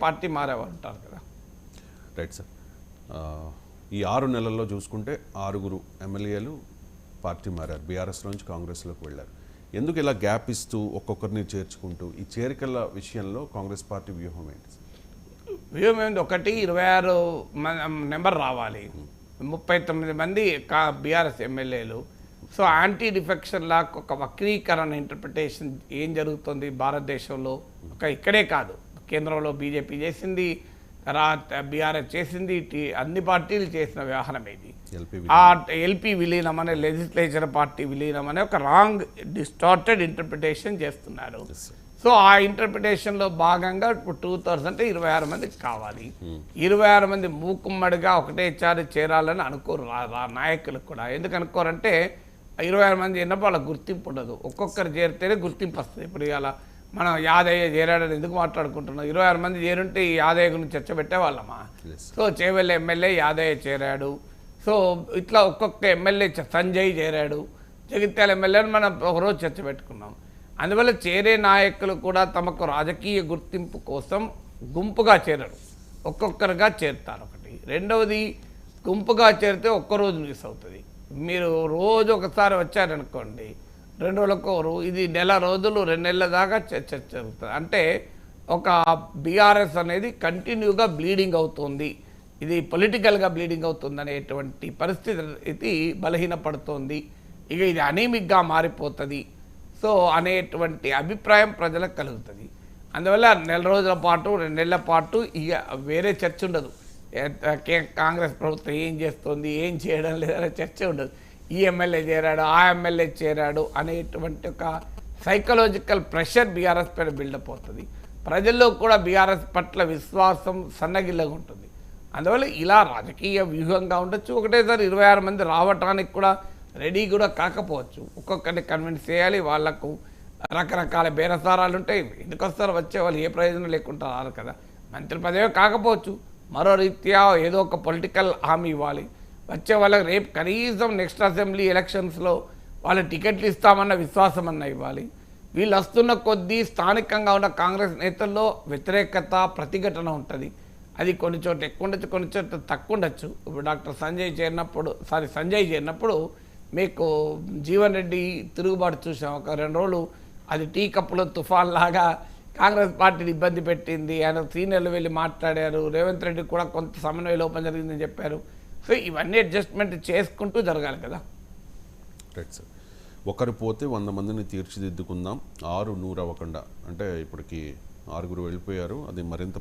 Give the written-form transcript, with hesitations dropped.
Party మారేవారు ఉంటారు కదా. Right sir. ఈ 6 నెలల్లో చూసుకుంటే 6 ఎమ్మెల్యేలు పార్టీ మారారు, బీఆర్ఎస్ నుంచి కాంగ్రెస్లోకి వెళ్ళారు. ఎందుకు ఇలా గ్యాప్ ఇస్తూ ఒక్కొక్కరిని చేర్చుకుంటూ ఈ చేరికల విషయంలో కాంగ్రెస్ పార్టీ వ్యూహం ఏంటి? వ్యూహం ఏంటి, 26 నెంబర్ రావాలి, 39 మంది బీఆర్ఎస్ ఎమ్మెల్యేలు. సో యాంటీ డిఫెక్షన్ లాగా ఒక వక్రీకరణ ఇంటర్ప్రిటేషన్ ఏం జరుగుతుంది భారతదేశంలో, ఇక్కడే కాదు, కేంద్రంలో బీజేపీ చేసింది, తర్వాత బీఆర్ఎస్ చేసింది, అన్ని పార్టీలు చేసిన వ్యవహారం ఇది. ఆ ఎల్పీ విలీనం అనే లెజిస్లేచర్ పార్టీ విలీనం అనే ఒక రాంగ్ డిస్టార్టెడ్ ఇంటర్ప్రిటేషన్ చేస్తున్నారు. సో ఆ ఇంటర్ప్రిటేషన్లో భాగంగా ఇప్పుడు 2/3 అంటే 26 మందికి కావాలి. 26 మంది మూకుమ్మడిగా ఒకటేసారి చేరాలని అనుకోరు నాయకులు కూడా. ఎందుకు అనుకోరంటే 26 మంది ఎన్నప్పుడు వాళ్ళకి గుర్తింపు ఉండదు, ఒక్కొక్కరు చేరితేనే గుర్తింపు వస్తుంది. ఇప్పుడు ఇలా మనం యాదయ్య చేరాడని ఎందుకు మాట్లాడుకుంటున్నాం, 26 మంది చేరుంటే ఈ యాదయ్య గురించి చర్చ పెట్టేవాళ్ళమా? సో చేవెళ్ళ ఎమ్మెల్యే యాదయ్య చేరాడు, సో ఇట్లా ఒక్కొక్క ఎమ్మెల్యే సంజయ్ చేరాడు, జగిత్యాల ఎమ్మెల్యేని మనం ఒకరోజు చర్చ పెట్టుకున్నాం. అందువల్ల చేరే నాయకులు కూడా తమకు రాజకీయ గుర్తింపు కోసం గుంపుగా చేరరు, ఒక్కొక్కరుగా చేరుతారు. ఒకటి. రెండవది, గుంపుగా చేరితే ఒక్కరోజు మిస్ అవుతుంది. మీరు రోజు ఒకసారి వచ్చారనుకోండి, 2 రోజులకు ఇది నెల రోజులు 2 నెలల దాకా చర్చ జరుగుతుంది. అంటే ఒక బీఆర్ఎస్ అనేది కంటిన్యూగా బ్లీడింగ్ అవుతుంది, ఇది పొలిటికల్గా బ్లీడింగ్ అవుతుంది అనేటువంటి పరిస్థితి ఇది బలహీనపడుతోంది, ఇక ఇది అనీమిక్గా మారిపోతుంది సో అనేటువంటి అభిప్రాయం ప్రజలకు కలుగుతుంది. అందువల్ల 1 రోజుల పాటు 2 నెలల పాటు ఇక వేరే చర్చ ఉండదు, కాంగ్రెస్ ప్రభుత్వం ఏం చేస్తుంది ఏం చేయడం లేదనే చర్చ ఉండదు. ఈ ఎమ్మెల్యే చేరాడు, ఆ ఎమ్మెల్యే చేరాడు అనేటువంటి ఒక సైకలాజికల్ ప్రెషర్ బీఆర్ఎస్ పైన బిల్డప్ అవుతుంది. ప్రజల్లో కూడా బీఆర్ఎస్ పట్ల విశ్వాసం సన్నగిల్లగా ఉంటుంది. అందువల్ల ఇలా రాజకీయ వ్యూహంగా ఉండొచ్చు. ఒకటేసారి 26 మంది రావటానికి కూడా రెడీ కూడా కాకపోవచ్చు, ఒక్కొక్కరిని కన్విన్స్ చేయాలి, వాళ్లకు రకరకాల బేరసారాలు ఉంటాయి. ఎందుకు వస్తారు, వచ్చే వాళ్ళు ఏ ప్రయోజనం లేకుండా రారు కదా. మంత్రి పదవి కాకపోవచ్చు, మరో రీత్యా ఏదో ఒక పొలిటికల్ హామీ ఇవ్వాలి. వచ్చే వాళ్ళకి రేపు కనీసం నెక్స్ట్ అసెంబ్లీ ఎలక్షన్స్లో వాళ్ళ టికెట్లు ఇస్తామన్న విశ్వాసం అన్న ఇవ్వాలి. వీళ్ళు వస్తున్న కొద్దీ స్థానికంగా ఉన్న కాంగ్రెస్ నేతల్లో వ్యతిరేకత ప్రతిఘటన ఉంటుంది. అది కొన్ని చోట్ల ఎక్కువ ఉండొచ్చు, కొన్ని చోట్ల తక్కువ ఉండొచ్చు. ఇప్పుడు సంజయ్ చేరినప్పుడు మీకు జీవన్ రెడ్డి తిరుగుబాటు చూసాం. ఒక 2 రోజులు అది టీ కప్పులో తుఫాన్ లాగా కాంగ్రెస్ పార్టీని ఇబ్బంది పెట్టింది. ఆయన సీనియర్లు వెళ్ళి మాట్లాడారు, రేవంత్ రెడ్డి కూడా కొంత సమన్వయ లోపం జరిగిందని చెప్పారు. సో ఇవన్నీ అడ్జస్ట్మెంట్ చేసుకుంటూ జరగాలి కదా. Right sir. ఒకరు పోతే 100 మందిని తీర్చిదిద్దుకుందాం, 6 100 అవ్వకుండా. అంటే ఇప్పటికి 6 వెళ్ళిపోయారు, అది మరింత